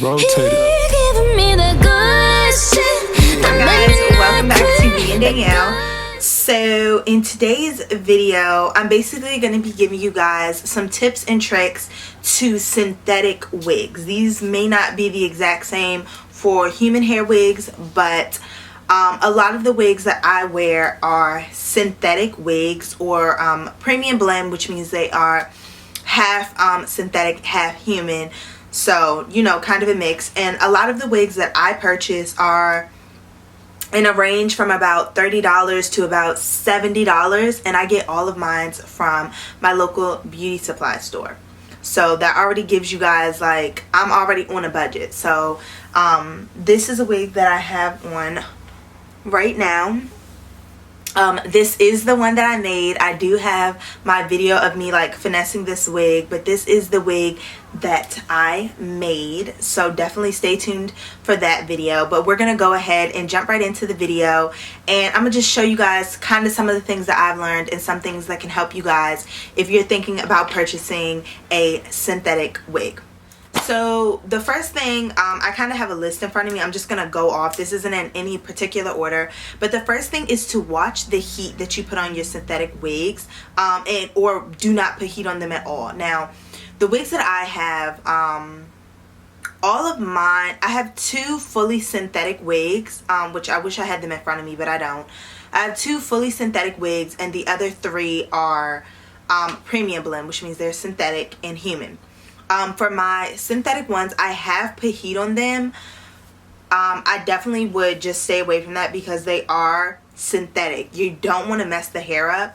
rotate it. Guys, welcome back to me and Danielle. So in today's video, I'm basically going to be giving you guys some tips and tricks to synthetic wigs. These may not be the exact same for human hair wigs, but a lot of the wigs that I wear are synthetic wigs, or premium blend, which means they are half synthetic, half human. So, you know, kind of a mix. And a lot of the wigs that I purchase are in a range from about $30 to about $70, and I get all of mine from my local beauty supply store. So that already gives you guys, like, I'm already on a budget. So this is a wig that I have on right now. This is the one that I made. I do have my video of me like finessing this wig, but this is the wig that I made, so definitely stay tuned for that video. But we're gonna go ahead and jump right into the video, and I'm gonna just show you guys kind of some of the things that I've learned and some things that can help you guys if you're thinking about purchasing a synthetic wig. So the first thing, I kind of have a list in front of me. I'm just going to go off. This isn't in any particular order. But the first thing is to watch the heat that you put on your synthetic wigs, or do not put heat on them at all. Now, the wigs that I have, all of mine, I have two fully synthetic wigs, which I wish I had them in front of me, but I don't. I have two fully synthetic wigs, and the other three are premium blend, which means they're synthetic and human. For my synthetic ones, I have put heat on them. I definitely would just stay away from that because they are synthetic. You don't want to mess the hair up.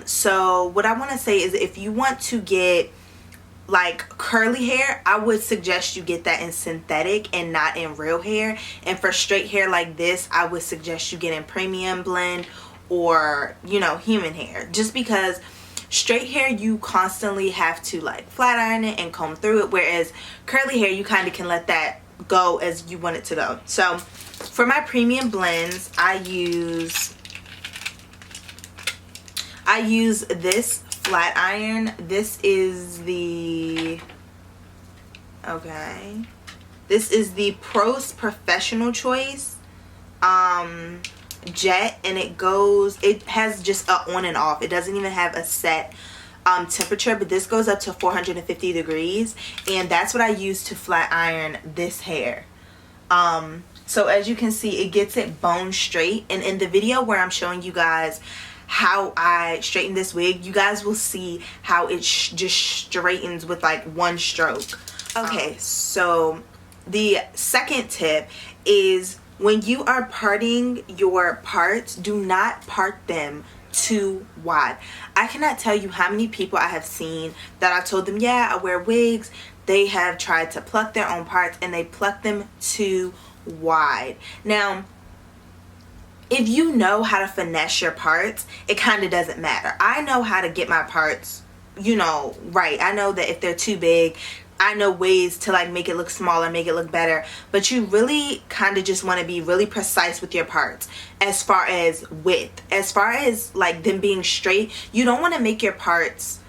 So what I want to say is, if you want to get like curly hair, I would suggest you get that in synthetic and not in real hair. And for straight hair like this, I would suggest you get in premium blend or, you know, human hair, just because straight hair you constantly have to like flat iron it and comb through it, whereas curly hair you kind of can let that go as you want it to go. So for my premium blends, I use this flat iron. This is the this is the Pros Professional Choice jet, and it has just a on and off. It doesn't even have a set temperature, but this goes up to 450 degrees, and that's what I use to flat iron this hair. So as you can see, it gets it bone straight, and in the video where I'm showing you guys how I straighten this wig, you guys will see how it just straightens with like one stroke. Okay, so the second tip is, when you are parting your parts, do not part them too wide. I cannot tell you how many people I have seen that I've told them, yeah, I wear wigs. They have tried to pluck their own parts and they pluck them too wide. Now, if you know how to finesse your parts, it kind of doesn't matter. I know how to get my parts, you know, right. I know that if they're too big, I know ways to like make it look smaller, make it look better, but you really kind of just want to be really precise with your parts as far as width. As far as like them being straight, you don't want to make your parts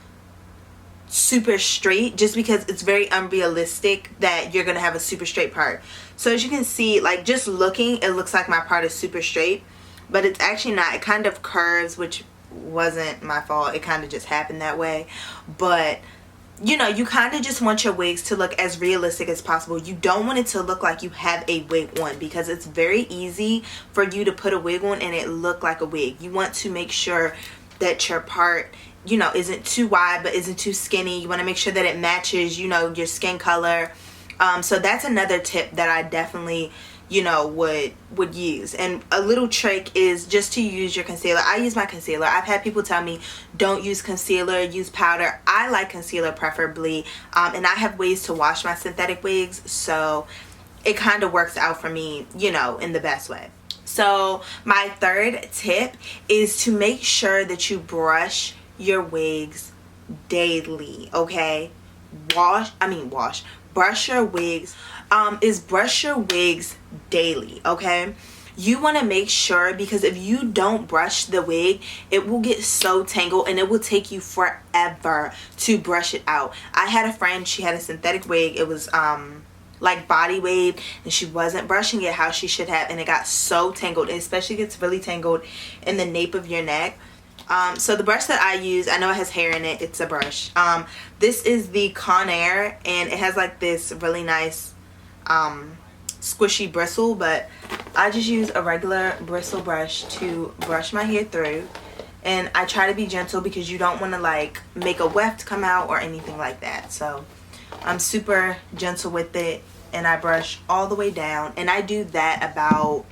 super straight just because it's very unrealistic that you're going to have a super straight part. So as you can see, like just looking, it looks like my part is super straight, but it's actually not. It kind of curves, which wasn't my fault. It kind of just happened that way. But you know, you kind of just want your wigs to look as realistic as possible. You don't want it to look like you have a wig on, because it's very easy for you to put a wig on and it look like a wig. You want to make sure that your part, you know, isn't too wide but isn't too skinny. You want to make sure that it matches, you know, your skin color. So that's another tip that I definitely, you know, would use. And a little trick is just to use your concealer. I use my concealer. I've had people tell me don't use concealer, use powder. I like concealer preferably, and I have ways to wash my synthetic wigs, so it kind of works out for me, you know, in the best way. So my third tip is to make sure that you brush your wigs daily. Okay, brush your wigs. Brush your wigs daily. Okay, you want to make sure, because if you don't brush the wig, it will get so tangled and it will take you forever to brush it out. I had a friend, she had a synthetic wig. It was like body wave, and she wasn't brushing it how she should have, and it got so tangled. It especially gets really tangled in the nape of your neck. So the brush that I use, I know it has hair in it, it's a brush. This is the Conair, and it has like this really nice squishy bristle, but I just use a regular bristle brush to brush my hair through. And I try to be gentle because you don't want to like make a weft come out or anything like that. So I'm super gentle with it, and I brush all the way down, and I do that about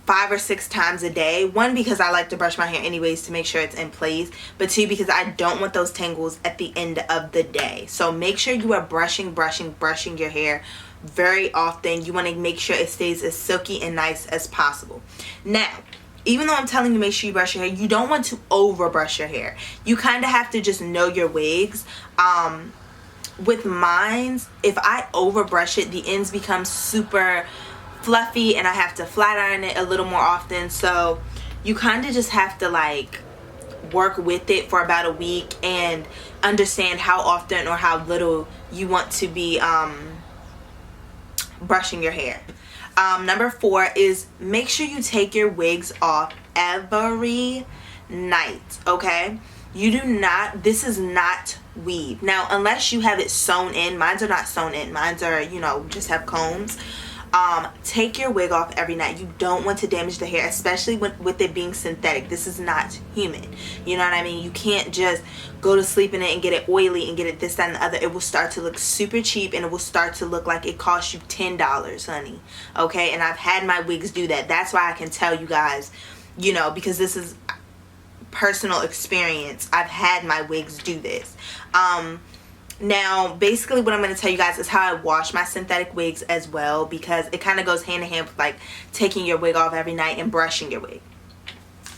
5 or 6 times a day. One, because I like to brush my hair anyways to make sure it's in place, but 2, because I don't want those tangles at the end of the day. So make sure you are brushing your hair very often. You want to make sure it stays as silky and nice as possible. Now, even though I'm telling you make sure you brush your hair, you don't want to over brush your hair. You kind of have to just know your wigs. With mine, if I over brush it, the ends become super fluffy and I have to flat iron it a little more often. So you kind of just have to like work with it for about a week and understand how often or how little you want to be brushing your hair. Number 4 is make sure you take your wigs off every night, okay? You do not, this is not weave. Now, unless you have it sewn in, mine are not sewn in, mine are, you know, just have combs. Take your wig off every night. You don't want to damage the hair, especially with it being synthetic. This is not human. You know what I mean? You can't just go to sleep in it and get it oily and get it this, that, and the other. It will start to look super cheap, and it will start to look like it cost you $10, honey. Okay? And I've had my wigs do that. That's why I can tell you guys, you know, because this is personal experience. I've had my wigs do this. Now, basically what I'm going to tell you guys is how I wash my synthetic wigs as well, because it kind of goes hand in hand with like taking your wig off every night and brushing your wig.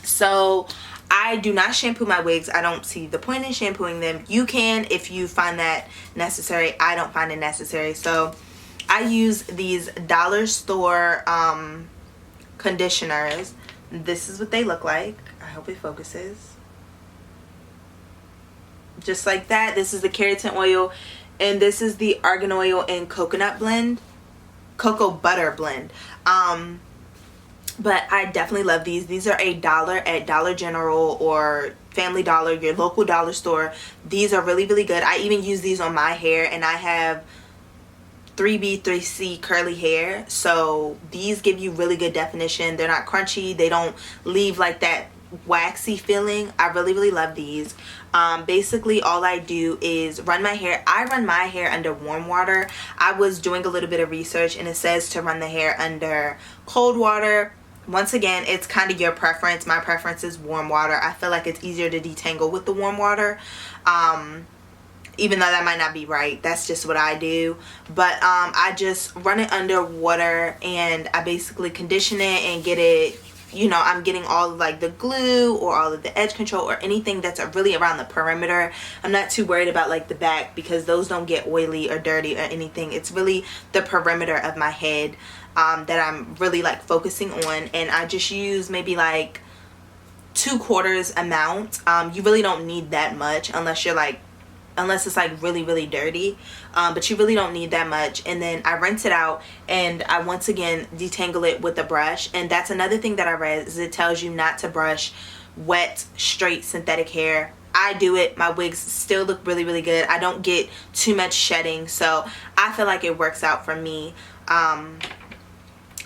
So I do not shampoo my wigs. I don't see the point in shampooing them. You can if you find that necessary. I don't find it necessary. So I use these dollar store conditioners. This is what they look like. I hope it focuses. Just like that. This is the keratin oil, and this is the argan oil and coconut blend, cocoa butter blend. But I definitely love these. These are $1 at Dollar General or Family Dollar, your local dollar store. These are really, really good. I even use these on my hair, and I have 3B, 3C curly hair, so these give you really good definition. They're not crunchy. They don't leave like that waxy feeling. I really, really love these. Basically all I do is run my hair. I run my hair under warm water. I was doing a little bit of research, and it says to run the hair under cold water. Once again, it's kind of your preference. My preference is warm water. I feel like it's easier to detangle with the warm water. Even though that might not be right, that's just what I do. But I just run it under water, and I basically condition it and get it, you know, I'm getting all of like the glue or all of the edge control or anything that's really around the perimeter. I'm not too worried about like the back, because those don't get oily or dirty or anything. It's really the perimeter of my head that I'm really like focusing on. And I just use maybe like 2/4 amount. You really don't need that much unless you're like, unless it's like really, really dirty, but you really don't need that much. And then I rinse it out, and I once again detangle it with a brush. And that's another thing that I read, is it tells you not to brush wet, straight synthetic hair. I do it. My wigs still look really, really good. I don't get too much shedding, so I feel like it works out for me.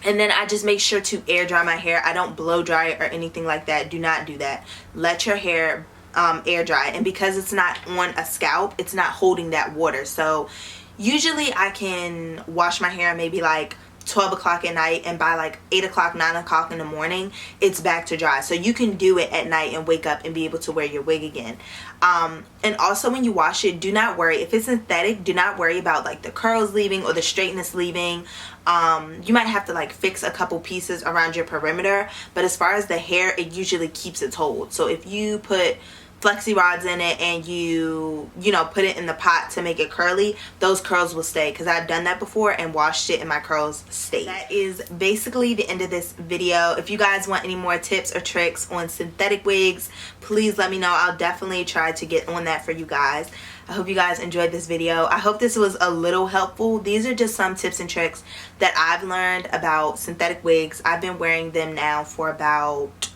And then I just make sure to air dry my hair. I don't blow dry it or anything like that. Do not do that. Let your hair air dry, and because it's not on a scalp, it's not holding that water. So usually I can wash my hair maybe like 12 o'clock at night, and by like 8 o'clock, 9 o'clock in the morning, it's back to dry. So you can do it at night and wake up and be able to wear your wig again. And also when you wash it, do not worry. If it's synthetic, do not worry about like the curls leaving or the straightness leaving. You might have to like fix a couple pieces around your perimeter, but as far as the hair, it usually keeps its hold. So if you put flexi rods in it and you know, put it in the pot to make it curly, those curls will stay, because I've done that before and washed it and my curls stayed. That is basically the end of this video. If you guys want any more tips or tricks on synthetic wigs, please let me know. I'll definitely try to get on that for you guys. I hope you guys enjoyed this video. I hope this was a little helpful. These are just some tips and tricks that I've learned about synthetic wigs. I've been wearing them now for about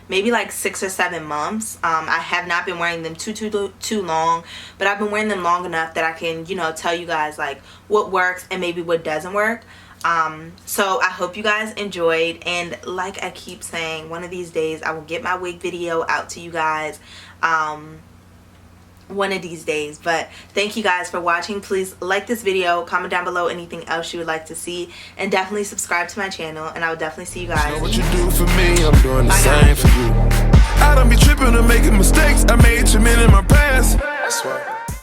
maybe like 6 or 7 months. I have not been wearing them too long, but I've been wearing them long enough that I can, you know, tell you guys like what works and maybe what doesn't work. So I hope you guys enjoyed, and like I keep saying, one of these days I will get my wig video out to you guys. One of these days. But thank you guys for watching. Please like this video, comment down below anything else you would like to see, and definitely subscribe to my channel, and I will definitely see you guys. Know what you do for me, I'm doing the same for you. I don't be tripping or making mistakes. I made too many in my past. That's why.